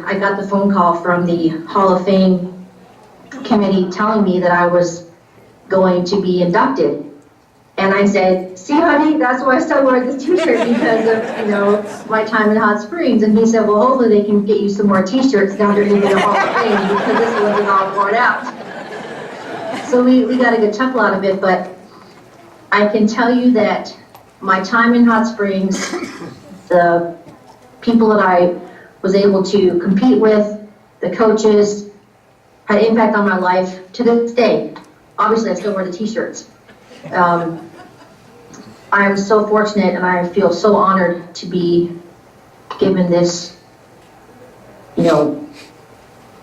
I got the phone call from the Hall of Fame committee telling me that I was going to be inducted. And I said, see, honey, that's why I still wear this t-shirt, because of, my time in Hot Springs. And he said, well, hopefully they can get you some more t-shirts now they're going to the Hall of Fame, because this wasn't all worn out. So we got a good chuckle out of it, but I can tell you that my time in Hot Springs, the people that I was able to compete with, the coaches, had an impact on my life to this day. Obviously, I still wear the t-shirts. I am so fortunate and I feel so honored to be given this, I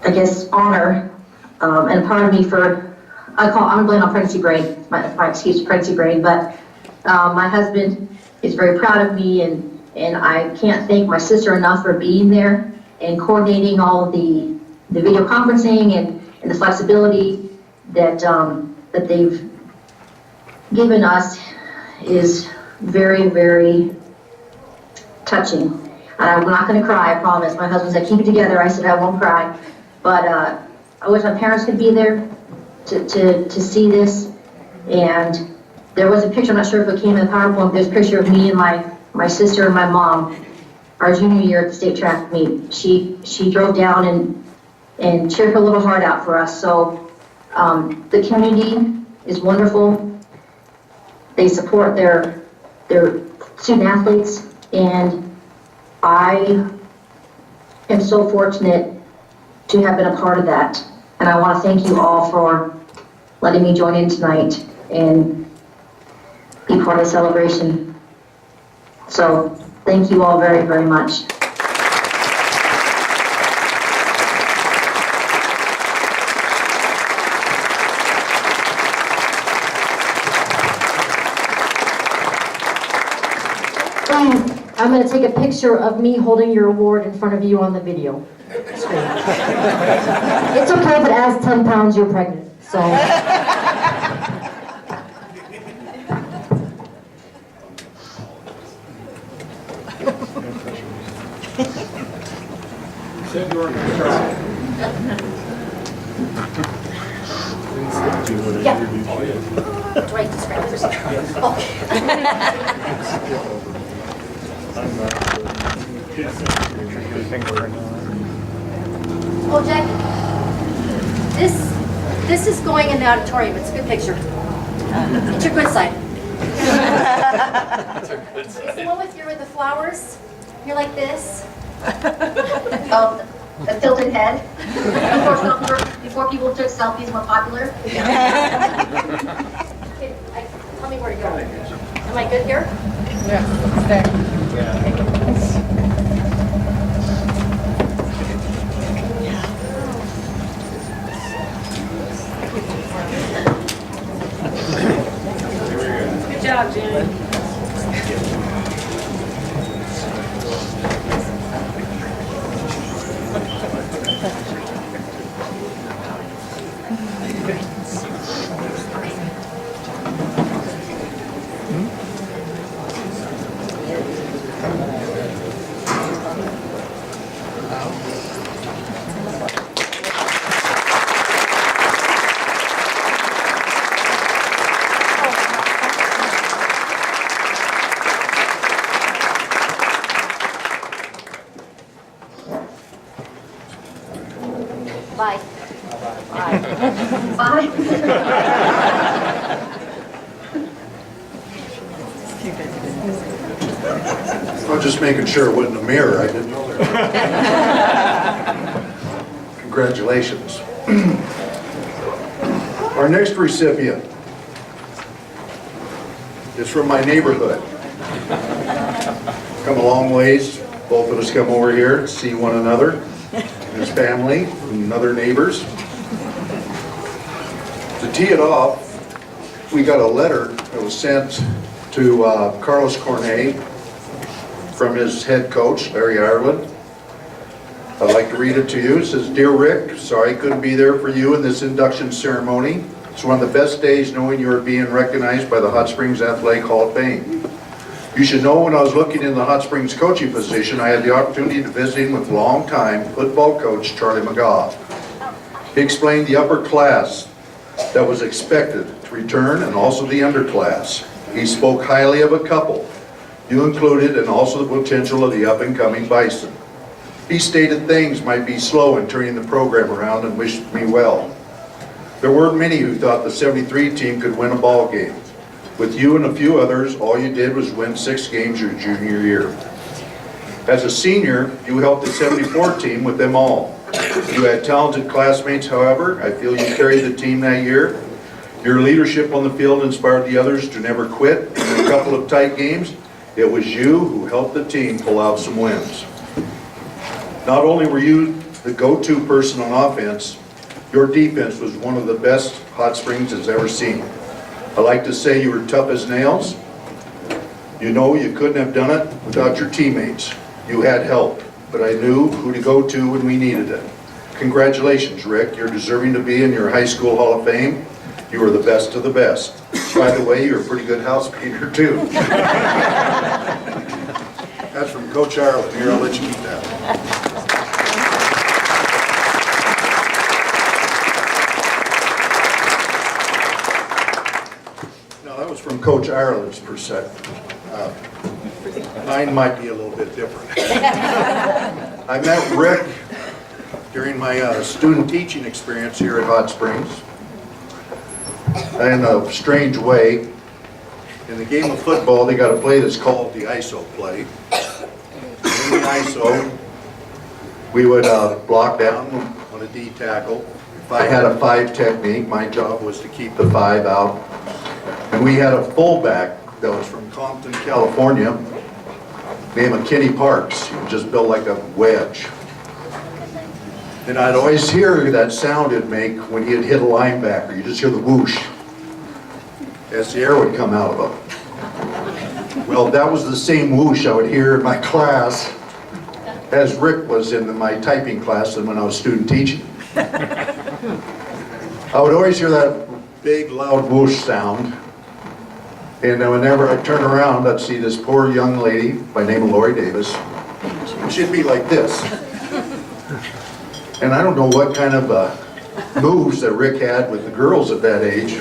guess, honor, and pardon me for, I'm gonna blame on pregnancy brain, my excuse, pregnancy brain, but my husband is very proud of me, and I can't thank my sister enough for being there and coordinating all of the video conferencing and the flexibility that that they've given us is very, very touching. I'm not going to cry, I promise. My husband said, keep it together. I said, I won't cry. But I wish my parents could be there to see this. And there was a picture, I'm not sure if it came in the PowerPoint, there's a picture of me and my sister and my mom, our junior year at the state track meet. She drove down and cheered her little heart out for us. So the community is wonderful. They support their student athletes, and I am so fortunate to have been a part of that. And I want to thank you all for letting me join in tonight and be part of the celebration. So thank you all very, very much. I'm going to take a picture of me holding your award in front of you on the video screen. It's okay if it adds 10 pounds, you're pregnant. So. Yeah. Do I describe this? Oh, Jack, this is going in the auditorium. It's a good picture. It's your good side. It's the one with the flowers. You're like this. Oh, the tilted head. Of course, before people took selfies more popular. Okay, tell me where to go. Am I good here? Yeah, stay. Good job, Jen. Bye. Bye. Bye. I was just making sure it wasn't a mirror. I didn't know there. Congratulations. Our next recipient is from my neighborhood. Come a long ways. Both of us come over here to see one another, his family, and other neighbors. To tee it off, we got a letter that was sent to Carlos Cornet from his head coach, Larry Ireland. I'd like to read it to you. It says, "Dear Rick, sorry I couldn't be there for you in this induction ceremony. It's one of the best days knowing you are being recognized by the Hot Springs Athletic Hall of Fame. You should know when I was looking in the Hot Springs coaching position, I had the opportunity to visit with longtime football coach Charlie McGaugh. He explained the upper class that was expected to return and also the underclass. He spoke highly of a couple, you included, and also the potential of the up-and-coming Bison. He stated things might be slow in turning the program around and wished me well. There weren't many who thought the 73 team could win a ball game. With you and a few others, all you did was win 6 games your junior year. As a senior, you helped the 74 team with them all. You had talented classmates, however. I feel you carried the team that year. Your leadership on the field inspired the others to never quit. In a couple of tight games, it was you who helped the team pull out some wins. Not only were you the go-to person on offense, your defense was one of the best Hot Springs has ever seen. I like to say you were tough as nails. You know you couldn't have done it without your teammates. You had help, but I knew who to go to when we needed it. Congratulations, Rick. You're deserving to be in your high school Hall of Fame. You were the best of the best. By the way, you're a pretty good house painter, too. That's from Coach Ireland. Here, I'll let you keep that. From Coach Ireland's perspective. Mine might be a little bit different. I met Rick during my student teaching experience here at Hot Springs. In a strange way, in the game of football, they got a play that's called the ISO play. In the ISO, we would block down on a D tackle. If I had a 5 technique, my job was to keep the 5 out. And we had a fullback that was from Compton, California, named Kenny Parks. He was just built like a wedge. And I'd always hear that sound it'd make when he'd hit a linebacker. You just hear the whoosh as the air would come out of him. Well, that was the same whoosh I would hear in my class as Rick was in my typing class and when I was student teaching. I would always hear that big, loud whoosh sound. And whenever I turn around, I'd see this poor young lady by name of Lori Davis. She'd be like this. And I don't know what kind of moves that Rick had with the girls at that age.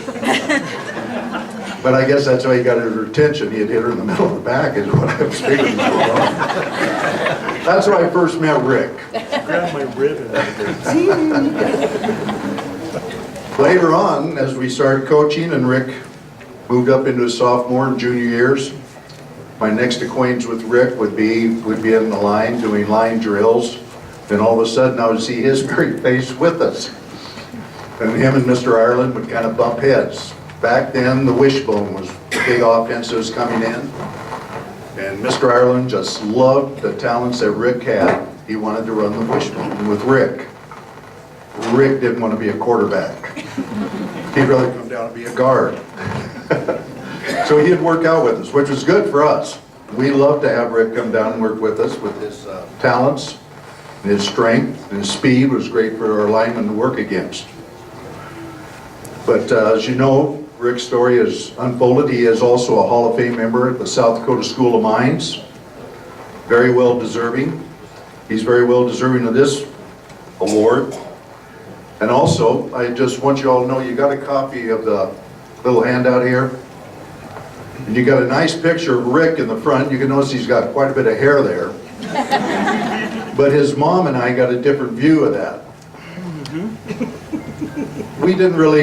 But I guess that's how he got her attention. He had hit her in the middle of the back is what I was figuring. That's how I first met Rick. Grab my ribbon. Later on, as we started coaching and Rick moved up into his sophomore and junior years, my next acquaintance with Rick would be in the line doing line drills. Then all of a sudden I would see his very face with us. And him and Mr. Ireland would kind of bump heads. Back then the wishbone was the big offense that was coming in. And Mr. Ireland just loved the talents that Rick had. He wanted to run the wishbone with Rick. Rick didn't want to be a quarterback. He'd rather come down and be a guard. So he'd work out with us, which was good for us. We loved to have Rick come down and work with us with his talents, and his strength, and his speed was great for our linemen to work against. But as you know, Rick's story is unfolded. He is also a Hall of Fame member at the South Dakota School of Mines. Very well deserving. He's very well deserving of this award. And also, I just want you all to know you got a copy of the little handout here. And you got a nice picture of Rick in the front. You can notice he's got quite a bit of hair there. But his mom and I got a different view of that. We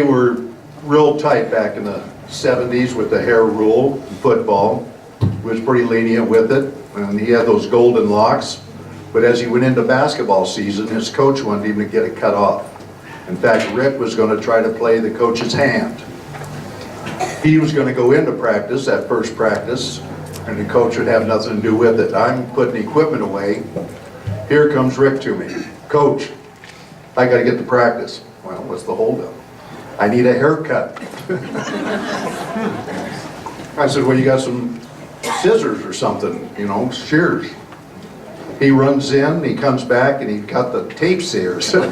were real tight back in the 70s with the hair rule in football. He was pretty lenient with it. And he had those golden locks. But as he went into basketball season, his coach wanted him to get it cut off. In fact, Rick was going to try to play the coach's hand. He was going to go into practice, that first practice, and the coach would have nothing to do with it. I'm putting equipment away. Here comes Rick to me. Coach, I got to get to practice. Well, what's the holdup? I need a haircut. I said, well, you got some scissors or something, shears. He runs in, he comes back, and he got the tape shears. The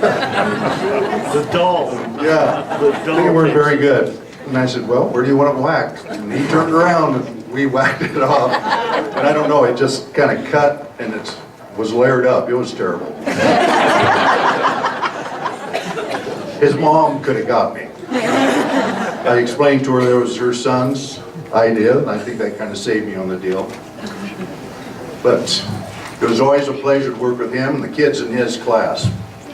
doll. Yeah, The doll. they weren't very good. And I said, well, where do you want them whacked? And he turned around and we whacked it off, and I don't know, it just kind of cut and it was layered up. It was terrible. His mom could have got me. I explained to her that it was her son's idea, and I think that kind of saved me on the deal. But it was always a pleasure to work with him and the kids in his class.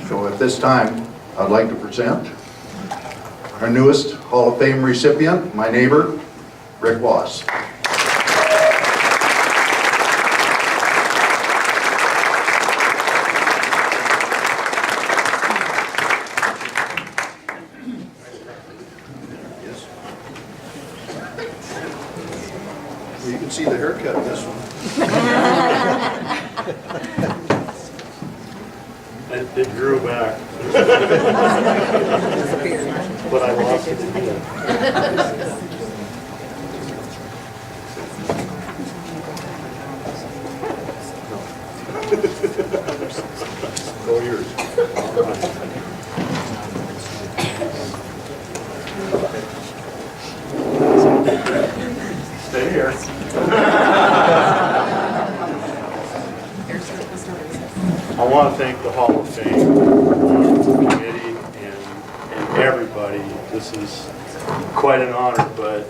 So at this time, I'd like to present our newest Hall of Fame recipient, my neighbor, Rick Wass. You can see the haircut of this one. It grew back. But I lost it again. All yours. Stay here. I want to thank the Hall of Fame committee and everybody. This is quite an honor, but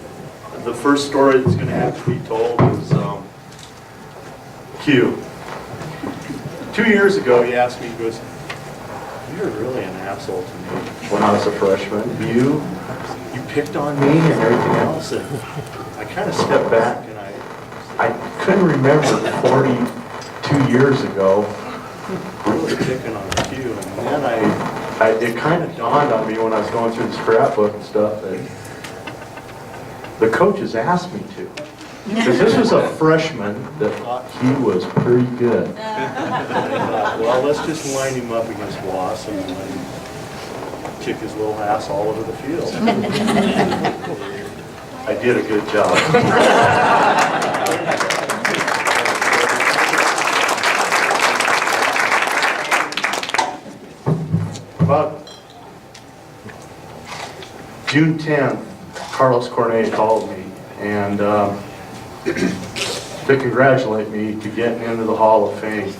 the first story that's going to have to be told is Q. 2 years ago, he asked me, he goes, "You're really an asshole to me when I was a freshman. You picked on me and everything else." And I kind of stepped back and I couldn't remember 42 years ago really picking on Q. And then it kind of dawned on me when I was going through the scrapbook and stuff that the coaches asked me to. Because this was a freshman that thought he was pretty good. And I thought, well, let's just line him up against Wass and let him kick his little ass all over the field. I did a good job. About June 10th, Carlos Cornet called me and to congratulate me to getting into the Hall of Fame.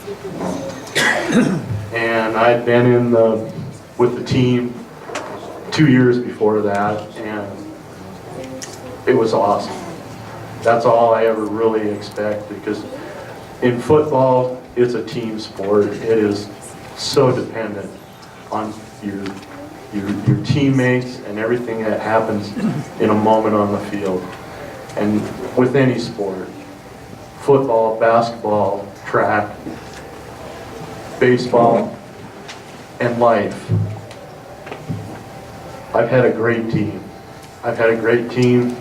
And I'd been with the team 2 years before that, and it was awesome. That's all I ever really expect, because in football, it's a team sport. It is so dependent on your teammates and everything that happens in a moment on the field. And with any sport, football, basketball, track, baseball, and life, I've had a great team. I've had a great team,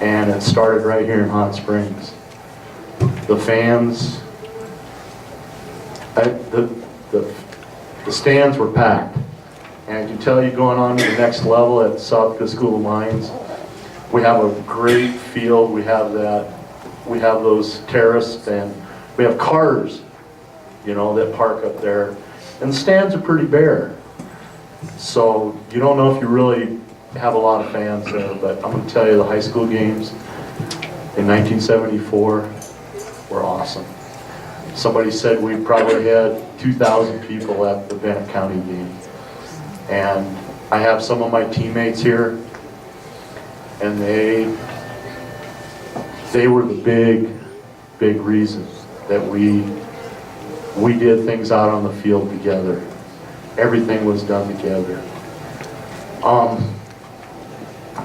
and it started right here in Hot Springs. The fans, the stands were packed, and I can tell you, going on to the next level at South Dakota School of Mines, we have a great field. We have those terraces, and we have cars, that park up there, and the stands are pretty bare. So you don't know if you really have a lot of fans there, but I'm going to tell you, the high school games in 1974 were awesome. Somebody said we probably had 2,000 people at the Banquet County game. And I have some of my teammates here, and they were the big reason that we did things out on the field together. Everything was done together.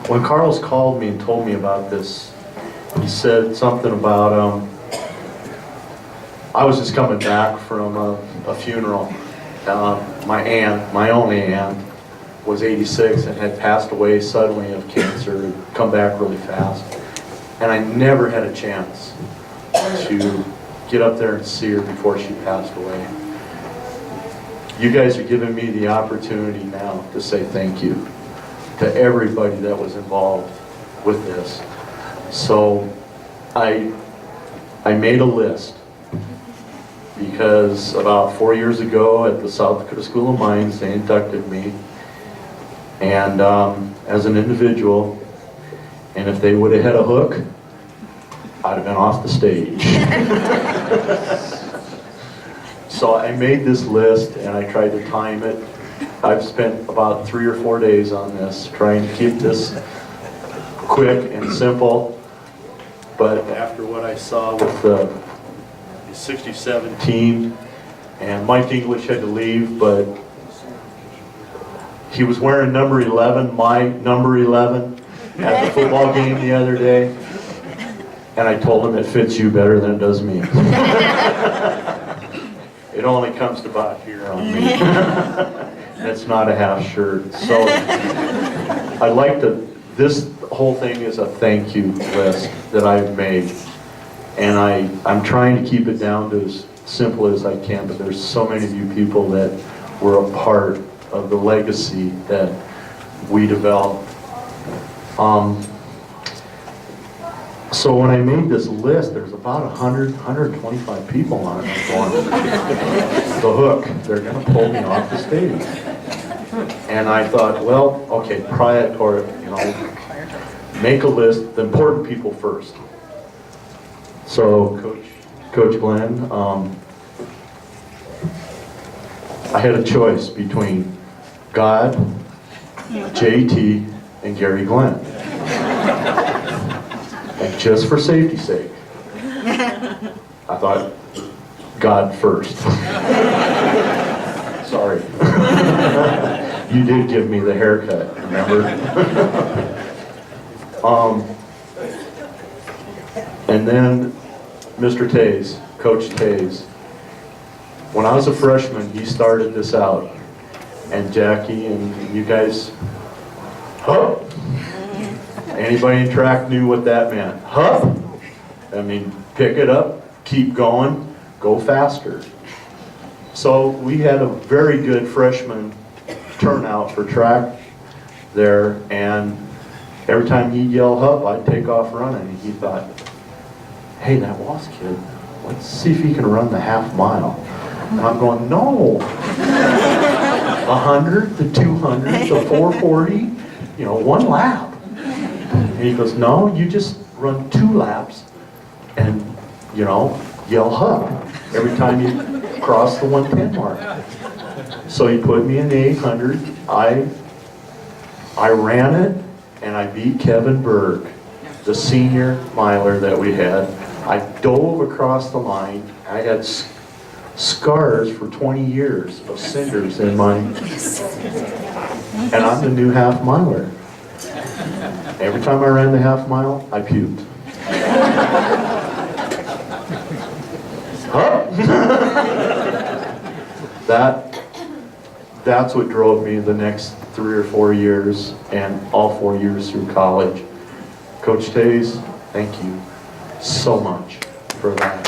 When Carlos called me and told me about this, he said something about, I was just coming back from a funeral. My only aunt, was 86 and had passed away suddenly of cancer, had come back really fast. And I never had a chance to get up there and see her before she passed away. You guys are giving me the opportunity now to say thank you to everybody that was involved with this. So I made a list, because about 4 years ago at the South Dakota School of Mines, they inducted me, and as an individual, and if they would have had a hook, I'd have been off the stage. So I made this list and I tried to time it. I've spent about 3 or 4 days on this, trying to keep this quick and simple. But after what I saw with the 67 team, and Mike English had to leave, but he was wearing number 11, my number 11, at the football game the other day. And I told him it fits you better than it does me. It only comes to about here on me. It's not a half shirt. So I like this whole thing is a thank you list that I've made. And I'm trying to keep it down to as simple as I can, but there's so many of you people that were a part of the legacy that we developed. So when I made this list, there's about 125 people on it. I'm going, the hook, they're gonna pull me off the stage. And I thought, well, okay, make a list, the important people first. So Coach Glenn, I had a choice between God, JT, and Gary Glenn. And just for safety's sake, I thought God first. Sorry. You did give me the haircut, remember? And then Mr. Tays, Coach Tays. When I was a freshman, he started this out. And Jackie and you guys, huh? Anybody in track knew what that meant. Huh? I mean, pick it up, keep going, go faster. So we had a very good freshman turnout for track there, and every time he'd yell up, I'd take off running. And he thought, hey, that Wass kid, let's see if he can run the half mile. And I'm going, no. 100, the 200, the 440, one lap. And he goes, no, you just run 2 laps and, yell hup every time you cross the 110 mark. So he put me in the 800. I ran it and I beat Kevin Berg, the senior miler that we had. I dove across the line. I had scars for 20 years of cinders in my, and I'm the new half miler. Every time I ran the half mile, I puked. Huh? That's what drove me the next 3 or 4 years, and all 4 years through college. Coach Tays, thank you so much for that.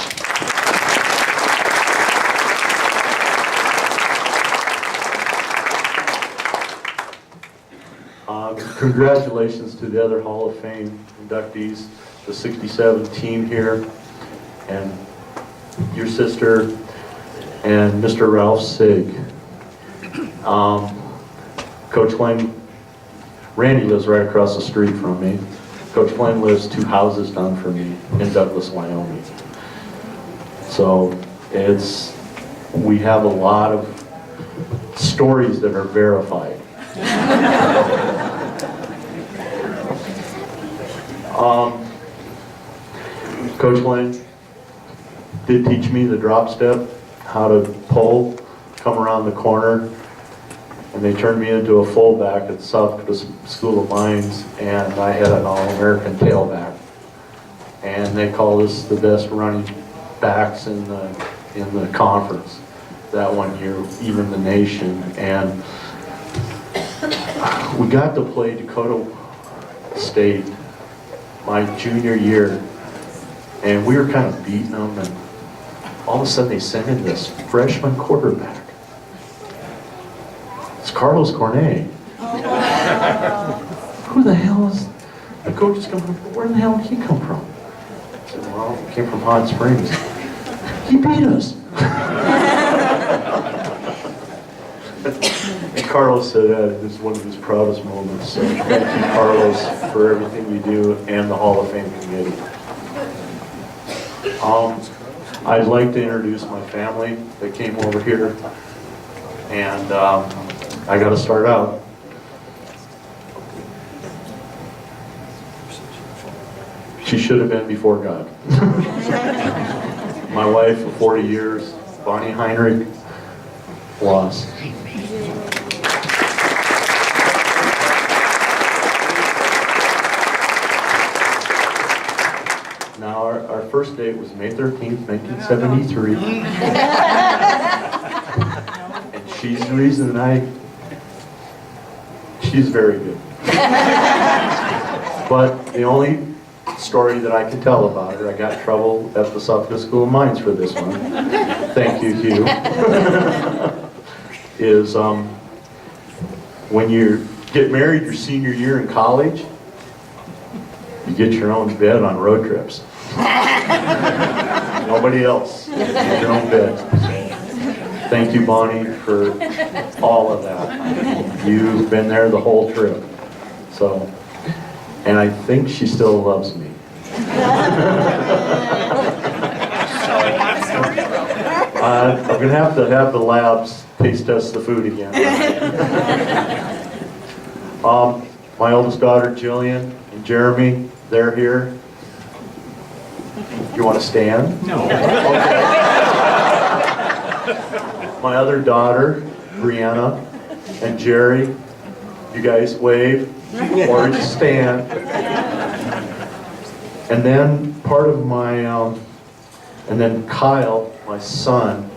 Congratulations to the other Hall of Fame inductees, the 67 team here, and your sister, and Mr. Ralph Sig. Coach Glenn, Randy lives right across the street from me. Coach Glenn lives 2 houses down from me in Douglas, Wyoming. So we have a lot of stories that are verified. Coach Glenn did teach me the drop step, how to pull, come around the corner, and they turned me into a fullback at South Dakota School of Mines, and I had an All-American tailback. And they called us the best running backs in the conference that one year, even the nation. And we got to play Dakota State my junior year, and we were kind of beating them, and all of a sudden they sent in this freshman quarterback. It's Carlos Cornet. Who the hell is the coach is coming from? Where the hell did he come from? I said, well, he came from Hot Springs. He beat us. And Carlos said that it was one of his proudest moments. So thank you, Carlos, for everything you do, and the Hall of Fame committee. I'd like to introduce my family that came over here, and I got to start out. She should have been before God. My wife of 40 years, Bonnie Heinrich, lost. Now, our first date was May 13th, 1973. And she's the reason she's very good. But the only story that I can tell about her, I got in trouble at the South Dakota School of Mines for this one. Thank you, Hugh. Is when you get married your senior year in college, you get your own bed on road trips. Nobody else. You get your own bed. Thank you, Bonnie, for all of that. You've been there the whole trip. So, and I think she still loves me. I'm going to have the labs taste test the food again. My oldest daughter, Jillian, and Jeremy, they're here. You want to stand? No. Okay. My other daughter, Brianna, and Jerry, you guys wave or just stand. And then part of my, and then Kyle, my son,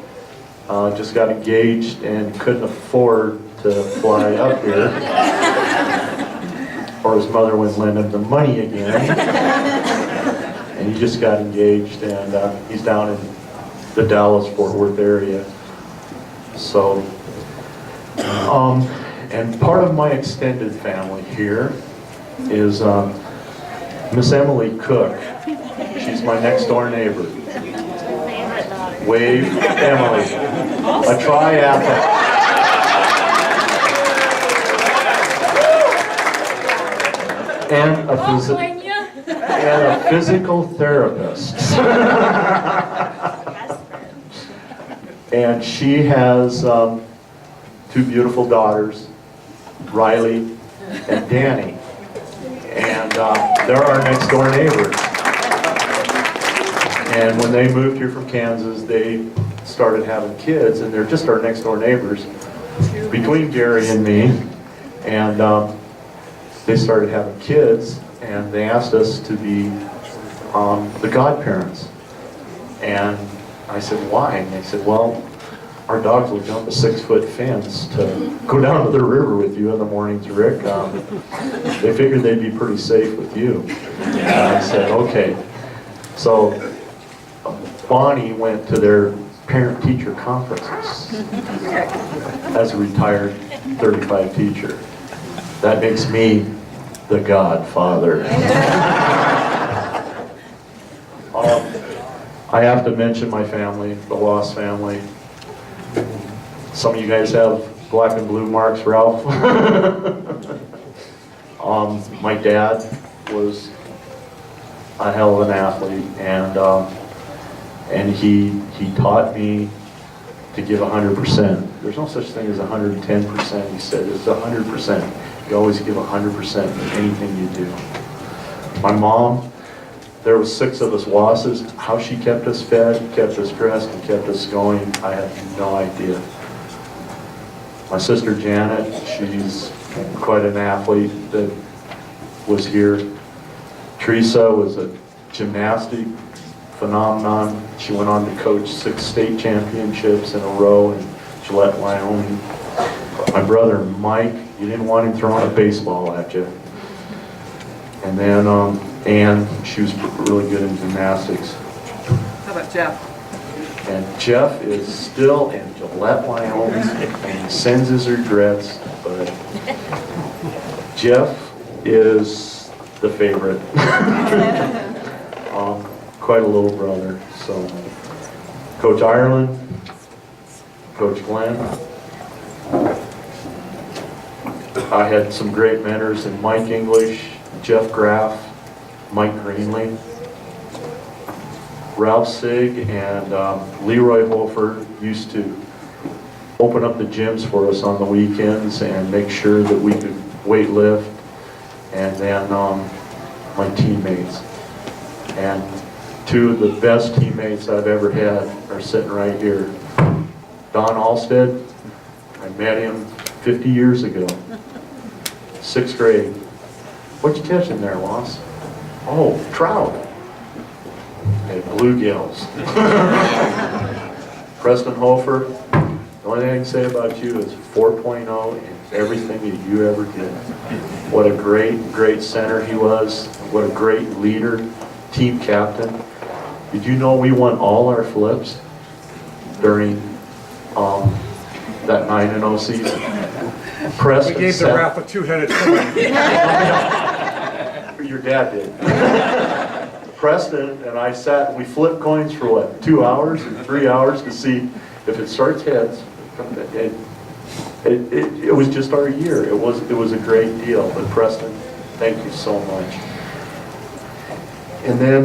just got engaged and couldn't afford to fly up here. Or his mother wouldn't lend him the money again. And he just got engaged, and he's down in the Dallas-Fort Worth area. So, and part of my extended family here is Miss Emily Cook. She's my next door neighbor. Wave, Emily. A triathlete. And a physical therapist. And she has two beautiful daughters, Riley and Danny. And they're our next door neighbors. And when they moved here from Kansas, they started having kids, and they're just our next door neighbors between Gary and me. And they started having kids, and they asked us to be the godparents. And I said, why? And they said, well, our dogs will jump a 6-foot fence to go down to the river with you in the mornings, Rick. They figured they'd be pretty safe with you. And I said, okay. So Bonnie went to their parent-teacher conferences as a retired 35 teacher. That makes me the godfather. I have to mention my family, the Lost family. Some of you guys have black and blue marks, Ralph. My dad was a hell of an athlete, and he taught me to give 100%. There's no such thing as 110%. He said it's 100%. You always give 100% in anything you do. My mom, there was 6 of us Wasses. How she kept us fed, kept us dressed, and kept us going, I have no idea. My sister Janet, she's quite an athlete that was here. Teresa was a gymnastic phenomenon. She went on to coach 6 state championships in a row in Gillette, Wyoming. My brother Mike, you didn't want him throwing a baseball at you. And then Ann, she was really good in gymnastics. How about Jeff? And Jeff is still in Gillette, Wyoming, and he sends his regrets, but Jeff is the favorite. Quite a little brother. So, Coach Ireland, Coach Glenn. I had some great mentors in Mike English, Jeff Graff, Mike Greenlee. Ralph Sig and Leroy Hofer used to open up the gyms for us on the weekends and make sure that we could weight lift. And then my teammates. And two of the best teammates I've ever had are sitting right here. Don Alstead, I met him 50 years ago, 6th grade. What'd you catch in there, Loss? Oh, trout. And bluegills. Preston Hofer, the only thing I can say about you is 4.0 in everything that you ever did. What a great center he was. What a great leader, team captain. Did you know we won all our flips during that 9-0 season? Preston We gave the ref a two-headed sword. Your dad did. Preston and I sat and we flipped coins for what, 2 hours or 3 hours to see if it starts heads. It was just our year. It was a great deal. But Preston, thank you so much. And then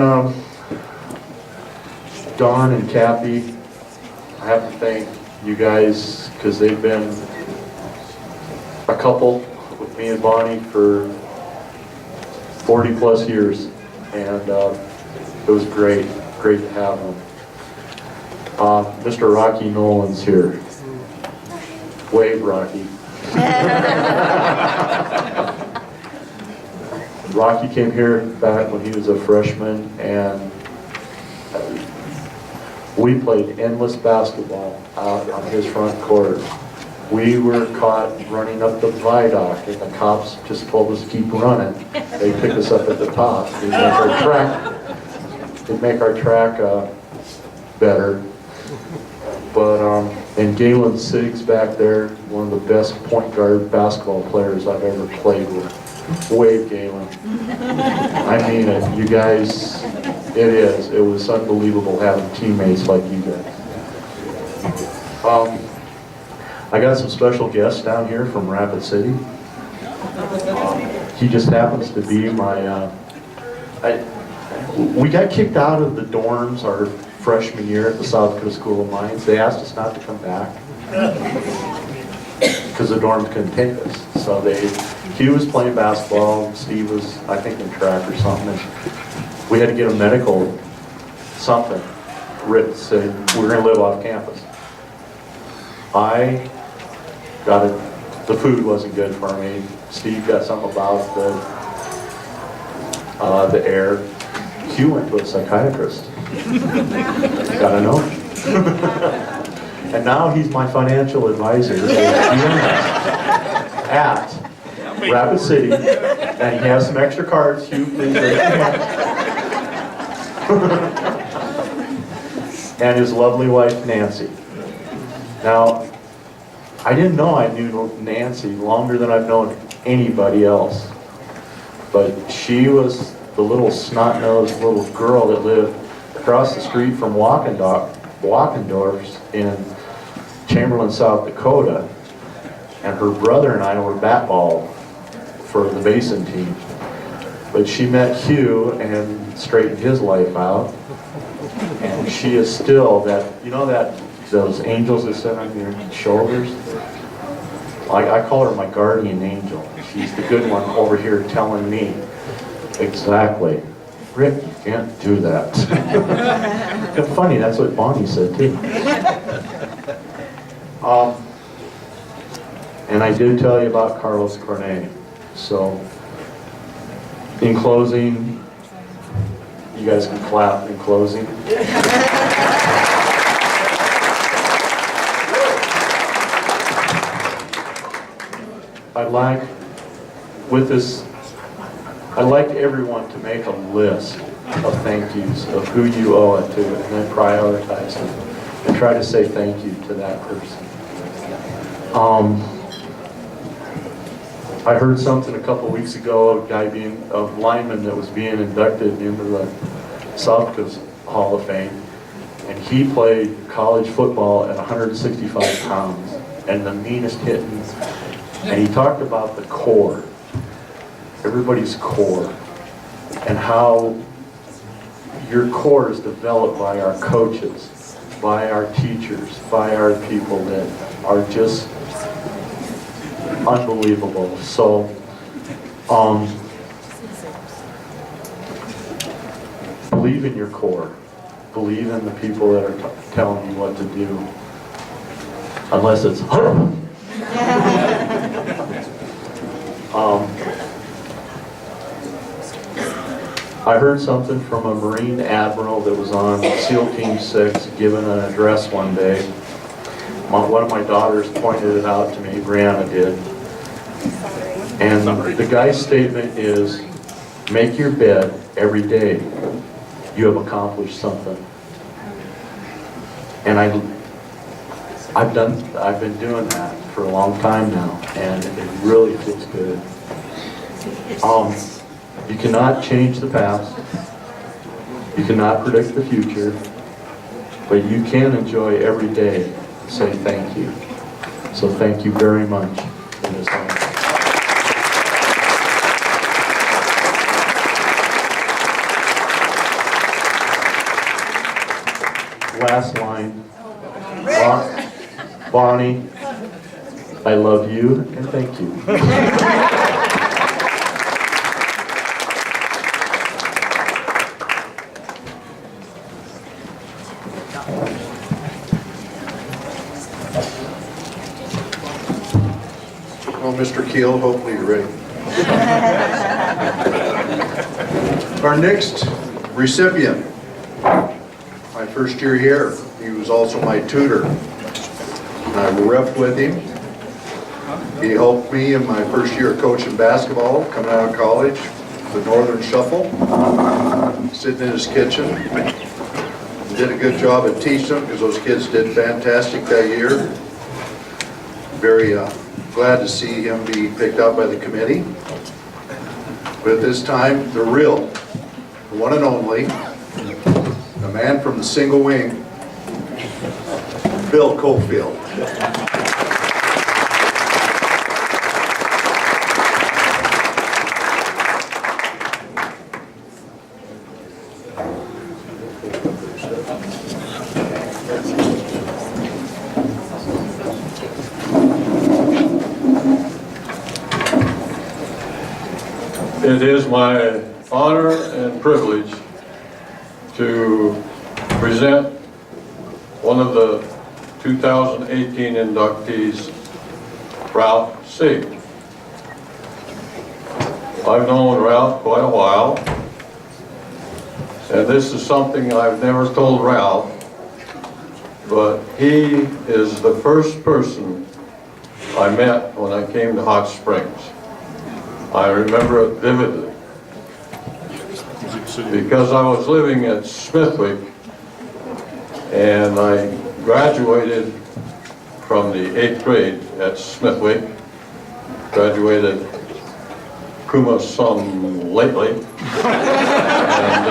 Don and Kathy, I have to thank you guys because they've been a couple with me and Bonnie for 40 plus years, and it was great to have them. Mr. Rocky Nolan's here. Wave, Rocky. Rocky came here back when he was a freshman, and we played endless basketball out on his front court. We were caught running up the viaduct, and the cops just told us to keep running. They picked us up at the top. They'd make our track better. But and Galen Siggs back there, one of the best point guard basketball players I've ever played with. Wave, Galen. I mean it. You guys, it was unbelievable having teammates like you guys. I got some special guests down here from Rapid City. He just happens to be my, we got kicked out of the dorms our freshman year at the South Dakota School of Mines. They asked us not to come back because the dorms couldn't take us. So he was playing basketball, Steve was, I think, in track or something. And we had to get a medical something written saying we're going to live off campus. I got it. The food wasn't good for me. Steve got something about the air. Hugh went to a psychiatrist. Gotta know. And now he's my financial advisor at Rapid City, and he has some extra cards. Hugh, please raise your hand. And his lovely wife Nancy. Now, I didn't know I knew Nancy longer than I've known anybody else, but she was the little snot-nosed little girl that lived across the street from Walkendorf's in Chamberlain, South Dakota, and her brother and I were bat ball for the Bison team. But she met Hugh and straightened his life out, and she is still that, you know, those angels that sit on your shoulders? I call her my guardian angel. She's the good one over here telling me exactly, Rick, you can't do that. It's funny, that's what Bonnie said too. And I did tell you about Carlos Cornet. So, in closing, you guys can clap in closing. I'd like everyone to make a list of thank yous of who you owe it to, and then prioritize them and try to say thank you to that person. I heard something a couple weeks ago, a lineman that was being inducted into the South Dakota Hall of Fame, and he played college football at 165 pounds and the meanest hitting. And he talked about the core, everybody's core, and how your core is developed by our coaches, by our teachers, by our people that are just unbelievable. So, believe in your core. Believe in the people that are telling you what to do. Unless it's, I heard something from a Marine Admiral that was on SEAL Team 6 giving an address one day. One of my daughters pointed it out to me, Brianna did. And the guy's statement is, make your bed every day. You have accomplished something. And I've been doing that for a long time now, and it really feels good. You cannot change the past. You cannot predict the future, but you can enjoy every day and say thank you. So thank you very much in this moment. Last line. Bonnie, I love you and thank you. Well, Mr. Keel, hopefully you're ready. Our next recipient, my first year here, he was also my tutor. I repped with him. He helped me in my first year of coaching basketball, coming out of college, the Northern Shuffle, sitting in his kitchen. Did a good job at teaching them because those kids did fantastic that year. Very glad to see him be picked up by the committee. But at this time, the real, the one and only, the man from the single wing, Bill Cofield. It is my honor and privilege to present one of the 2018 inductees, Ralph C. I've known Ralph quite a while, and this is something I've never told Ralph, but he is the first person I met when I came to Hot Springs. I remember it vividly because I was living at Smithwick and I graduated from the 8th grade at Smithwick, graduated cum sum lately, and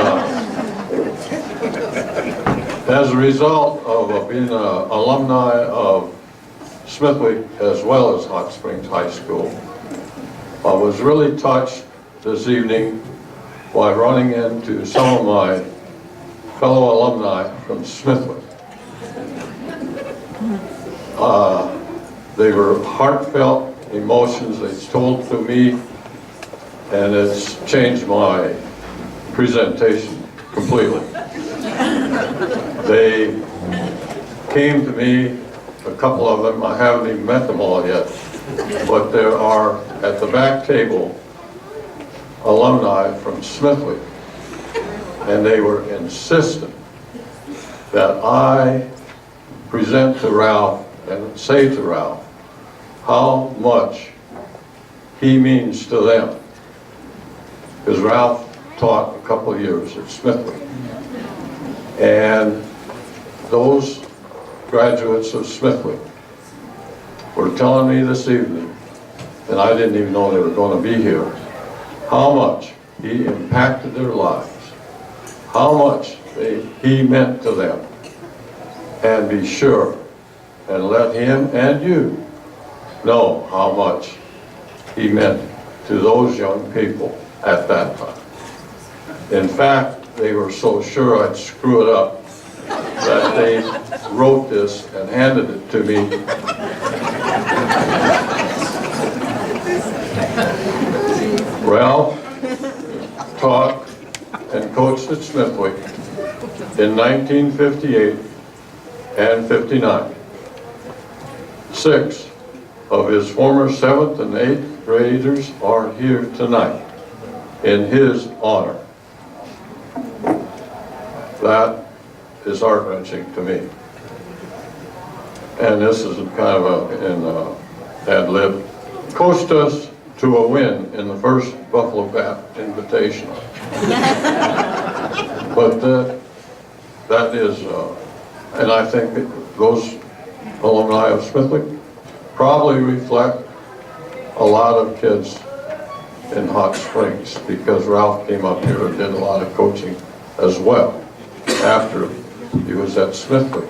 as a result of being an alumni of Smithwick as well as Hot Springs High School, I was really touched this evening by running into some of my fellow alumni from Smithwick. They were heartfelt emotions they told to me, and it's changed my presentation completely. They came to me, a couple of them, I haven't even met them all yet, but there are, at the back table, alumni from Smithwick, and they were insistent that I present to Ralph and say to Ralph how much he means to them. Because Ralph taught a couple of years at Smithwick. And those graduates of Smithwick were telling me this evening, and I didn't even know they were going to be here, how much he impacted their lives, how much he meant to them. And be sure and let him and you know how much he meant to those young people at that time. In fact, they were so sure I'd screw it up that they wrote this and handed it to me. Ralph taught and coached at Smithwick in 1958 and 59. 6 of his former 7th and 8th graders are here tonight in his honor. That is heart-wrenching to me. And this is kind of an ad lib. Coached us to a win in the first Buffalo Bat Invitational. But that is, and I think that those alumni of Smithwick probably reflect a lot of kids in Hot Springs, because Ralph came up here and did a lot of coaching as well after he was at Smithwick.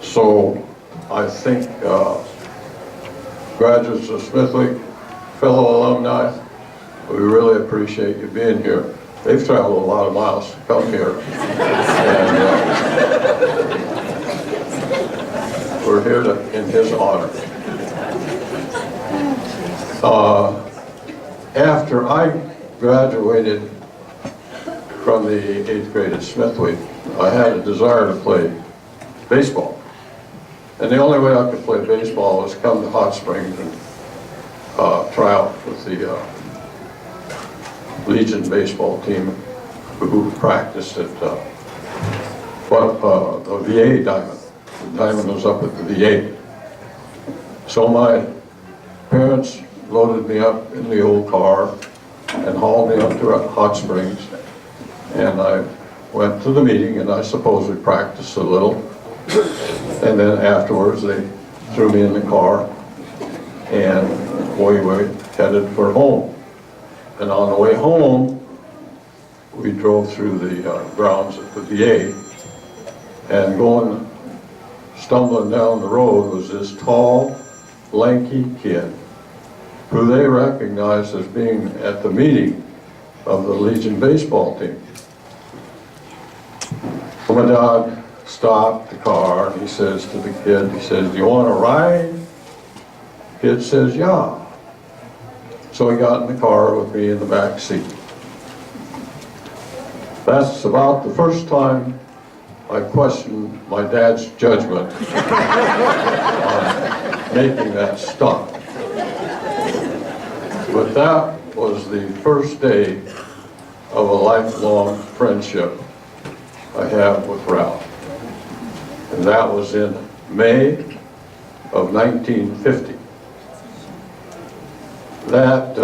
So I think graduates of Smithwick, fellow alumni, we really appreciate you being here. They've traveled a lot of miles to come here. And we're here in his honor. After I graduated from the 8th grade at Smithwick, I had a desire to play baseball. And the only way I could play baseball was come to Hot Springs and try out with the Legion baseball team who practiced at the VA diamond. The diamond was up at the VA. So my parents loaded me up in the old car and hauled me up to Hot Springs. And I went to the meeting, and I suppose we practiced a little. And then afterwards they threw me in the car and we were headed for home. And on the way home, we drove through the grounds at the VA, and stumbling down the road was this tall, lanky kid who they recognized as being at the meeting of the Legion baseball team. So my dad stopped the car and he says to the kid, he says, "Do you want to ride?" Kid says, "Yeah." So he got in the car with me in the back seat. That's about the first time I questioned my dad's judgment on making that stop. But that was the first day of a lifelong friendship I have with Ralph. And that was in May of 1950. That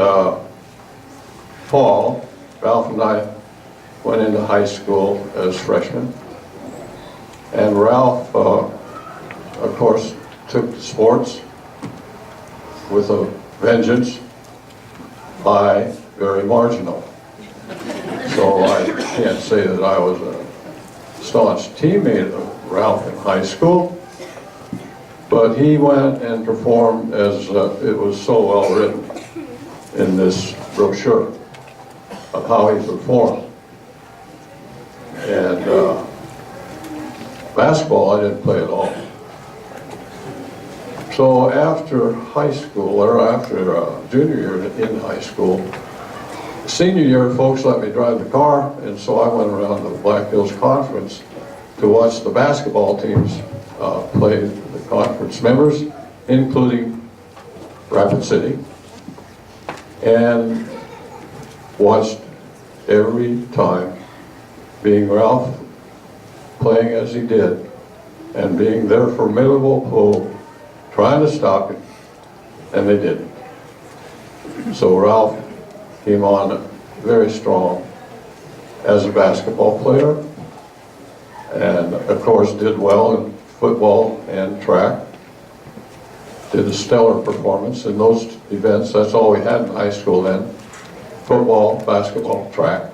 fall, Ralph and I went into high school as freshmen. And Ralph, of course, took to sports with a vengeance. I, very marginal. So I can't say that I was a staunch teammate of Ralph in high school, but he went and performed as it was so well written in this brochure of how he performed. And basketball I didn't play at all. So after high school, or after junior year in high school, senior year folks let me drive the car, and so I went around to the Black Hills Conference to watch the basketball teams play the conference members, including Rapid City, and watched every time being Ralph playing as he did and being their formidable foe, trying to stop him, and they didn't. So Ralph came on very strong as a basketball player, and of course did well in football and track. Did a stellar performance in those events. That's all we had in high school then: football, basketball, track.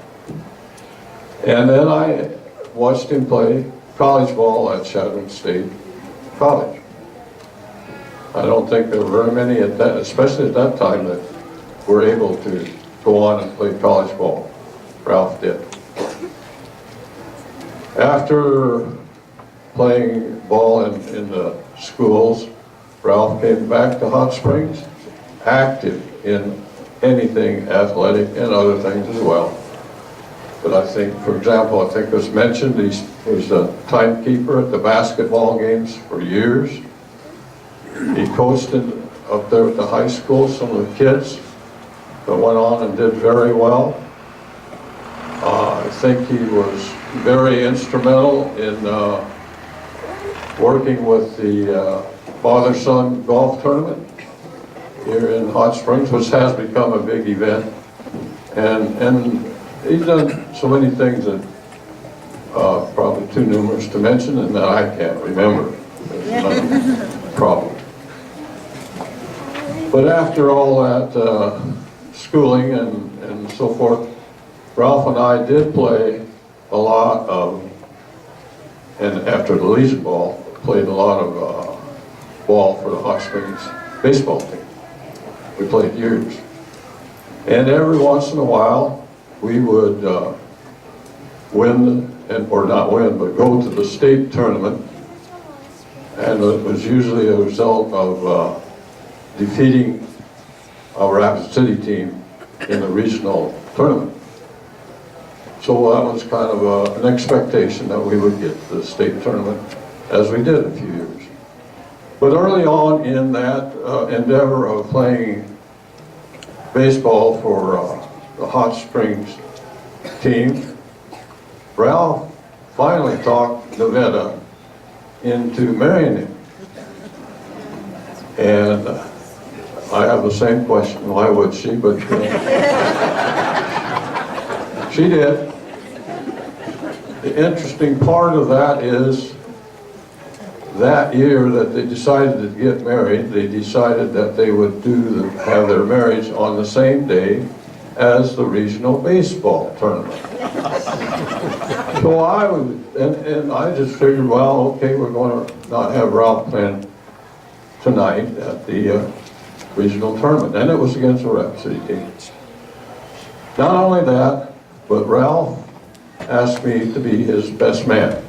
And then I watched him play college ball at Chadron State College. I don't think there were very many at that, especially at that time, that were able to go on and play college ball. Ralph did. After playing ball in the schools, Ralph came back to Hot Springs, active in anything athletic and other things as well. But I think, for example, I think it was mentioned, he was a timekeeper at the basketball games for years. He coached up there at the high school, some of the kids that went on and did very well. I think he was very instrumental in working with the father-son golf tournament here in Hot Springs, which has become a big event. And he's done so many things that probably too numerous to mention and that I can't remember. It's not a problem. But after all that schooling and so forth, Ralph and I did play a lot of, and after the Legion ball, played a lot of ball for the Hot Springs baseball team. We played years. And every once in a while, we would win, or not win, but go to the state tournament. And it was usually a result of defeating our Rapid City team in the regional tournament. So that was kind of an expectation that we would get to the state tournament, as we did a few years. But early on in that endeavor of playing baseball for the Hot Springs team, Ralph finally talked Nevada into marrying him. And I have the same question, why would she? But she did. The interesting part of that is that year that they decided to get married, they decided that they would have their marriage on the same day as the regional baseball tournament. So I would, and I just figured, well, okay, we're going to not have Ralph playing tonight at the regional tournament. And it was against the Rapid City team. Not only that, but Ralph asked me to be his best man.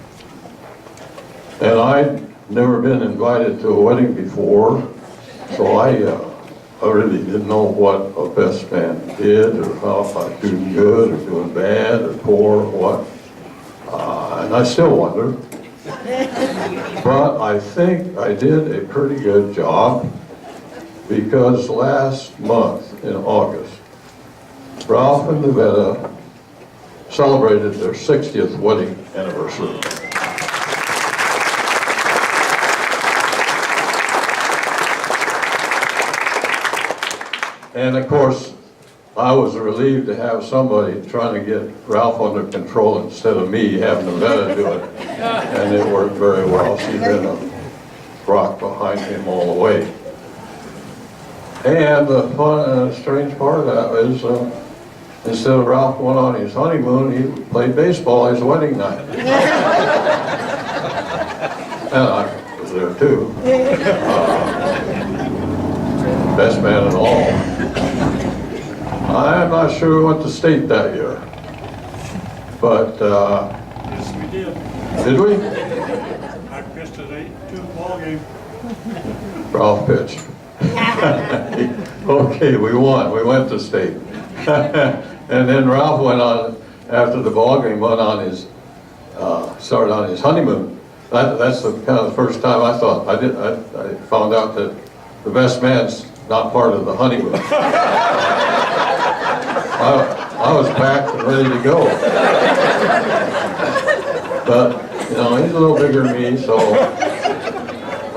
And I'd never been invited to a wedding before, so I really didn't know what a best man did, or how if I was doing good, or doing bad, or poor, or what. And I still wonder. But I think I did a pretty good job, because last month, in August, Ralph and Nevada celebrated their 60th wedding anniversary. And of course, I was relieved to have somebody trying to get Ralph under control instead of me having Nevada do it. And it worked very well. She's been a rock behind him all the way. And the fun and strange part of that is, instead of Ralph going on his honeymoon, he played baseball his wedding night. And I was there too. Best man at all. I'm not sure we went to state that year. But, Yes, we did. did we? I pitched an 8-2 ball game. Ralph pitched. Okay, we won. We went to state. And then Ralph went on, after the ball game, went on his, started on his honeymoon. That's the kind of the first time I thought, I found out that the best man's not part of the honeymoon. I was packed and ready to go. But, you know, he's a little bigger than me, so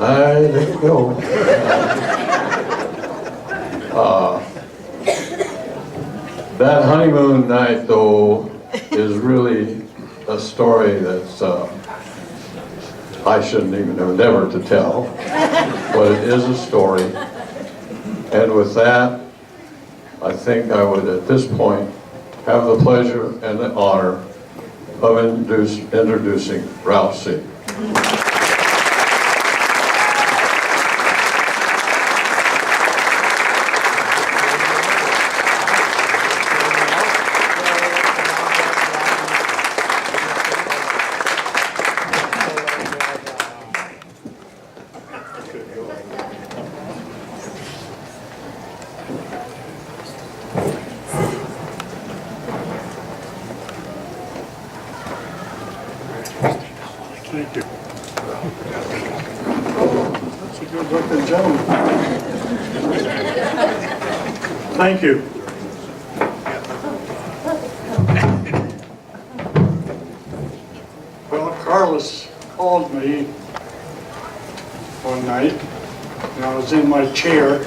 I let it go. That honeymoon night, though, is really a story that's I shouldn't even have never to tell, but it is a story. And with that, I think I would, at this point, have the pleasure and the honor of introducing Ralph C. Thank you. That's a good looking gentleman. Thank you. Well, Carlos called me one night, and I was in my chair,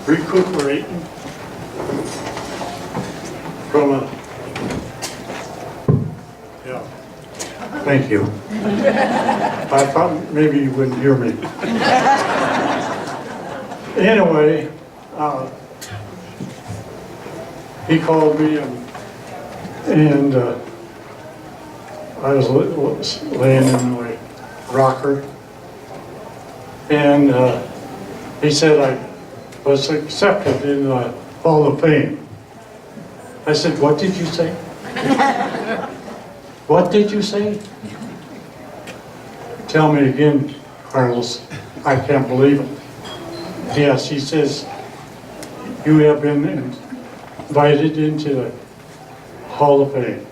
recuperating from a, yeah, thank you. I thought maybe you wouldn't hear me. Anyway, he called me and I was laying in my rocker, and he said I was accepted in the Hall of Fame. I said, what did you say? What did you say? Tell me again, Carlos. I can't believe it. Yes, he says, you have been invited into the Hall of Fame.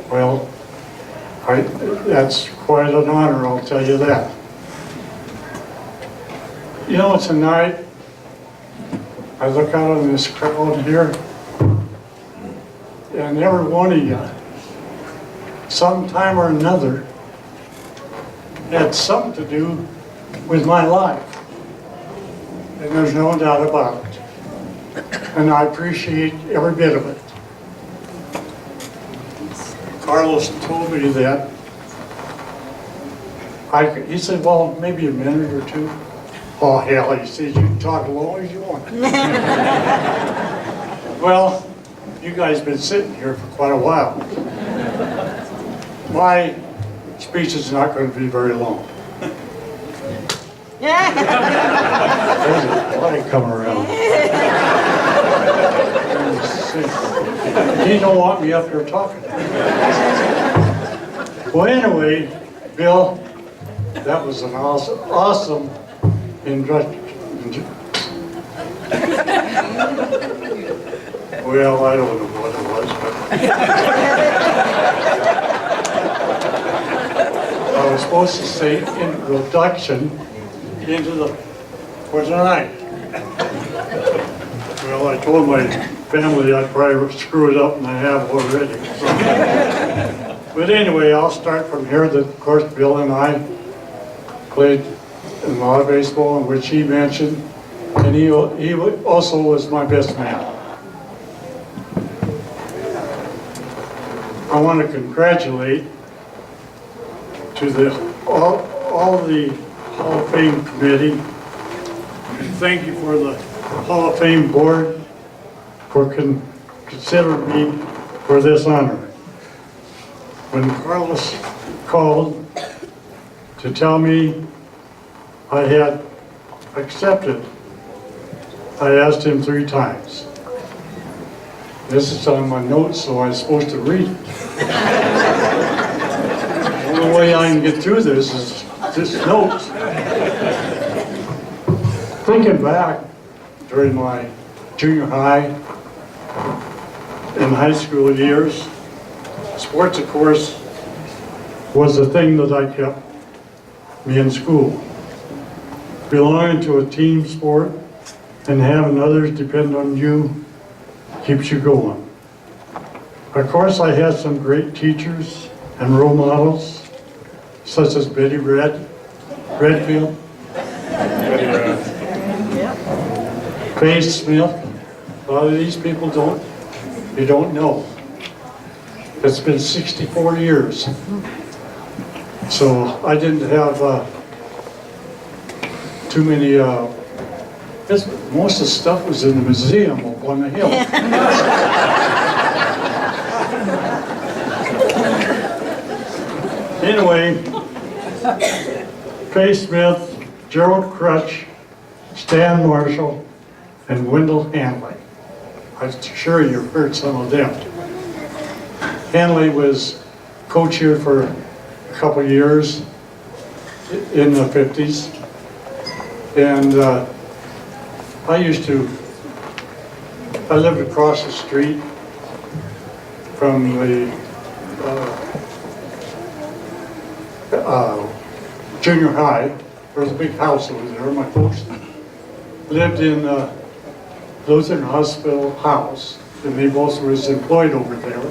Well, that's quite an honor, I'll tell you that. You know, tonight, I look out on this crowd here, and every one of you, sometime or another, had something to do with my life. And there's no doubt about it. And I appreciate every bit of it. Carlos told me that. He said, well, maybe a minute or two. Oh, hell, he said, you can talk as long as you want. Well, you guys have been sitting here for quite a while. My speech is not going to be very long. There's a flag coming around. He don't want me up here talking. Well, anyway, Bill, that was an awesome introduction. Well, I don't know what it was, but I was supposed to say introduction into the for tonight. Well, I told my family I'd probably screw it up, and I have already. But anyway, I'll start from here. Of course, Bill and I played a lot of baseball, in which he mentioned, and he also was my best man. I want to congratulate to all the Hall of Fame committee, and thank you for the Hall of Fame board for considering me for this honor. When Carlos called to tell me I had accepted, I asked him 3 times. This is on my notes, so I'm supposed to read it. The only way I can get through this is this notes. Thinking back during my junior high and high school years, sports, of course, was the thing that I kept me in school. Belonging to a team sport and having others depend on you keeps you going. Of course, I had some great teachers and role models, such as Betty Redfield, Faith Smith. A lot of these people you don't know. It's been 64 years. So I didn't have too many, most of the stuff was in the museum up on the hill. Anyway, Faye Smith, Gerald Crutch, Stan Marshall, and Wendell Hanley. I'm sure you've heard some of them. Hanley was coach here for a couple years, in the 50s. And I lived across the street from the junior high. There was a big house over there. My folks lived in Lutheran Hospital House, and they both was employed over there.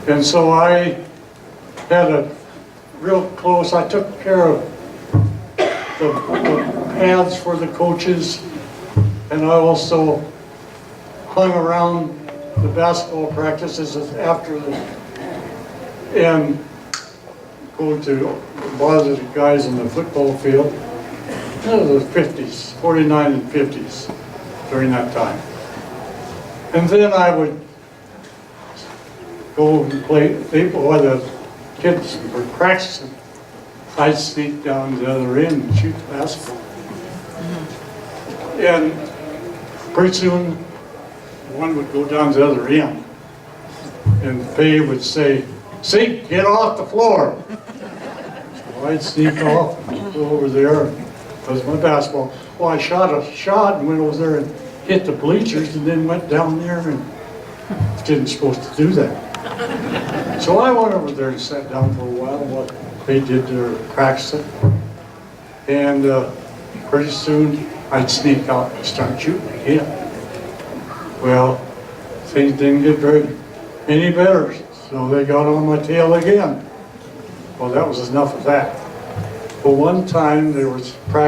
And so I had a real close, I took care of the pads for the coaches, and I also hung around the basketball practices after and go to bother the guys in the football field. That was the 50s, 49 and 50s during that time. And then I would go and play, while the kids were practicing, I'd sneak down the other end and shoot the basketball. And pretty soon, one would go down the other end, and Faye would say, "See, get off the floor." So I'd sneak off and go over there, and that was my basketball. Well, I shot a shot and went over there and hit the bleachers, and then went down there and didn't supposed to do that. So I went over there and sat down for a while while they did their practicing. And pretty soon I'd sneak out and start shooting again. Well, things didn't get any better, so they got on my tail again. Well, that was enough of that. But one time there was practice.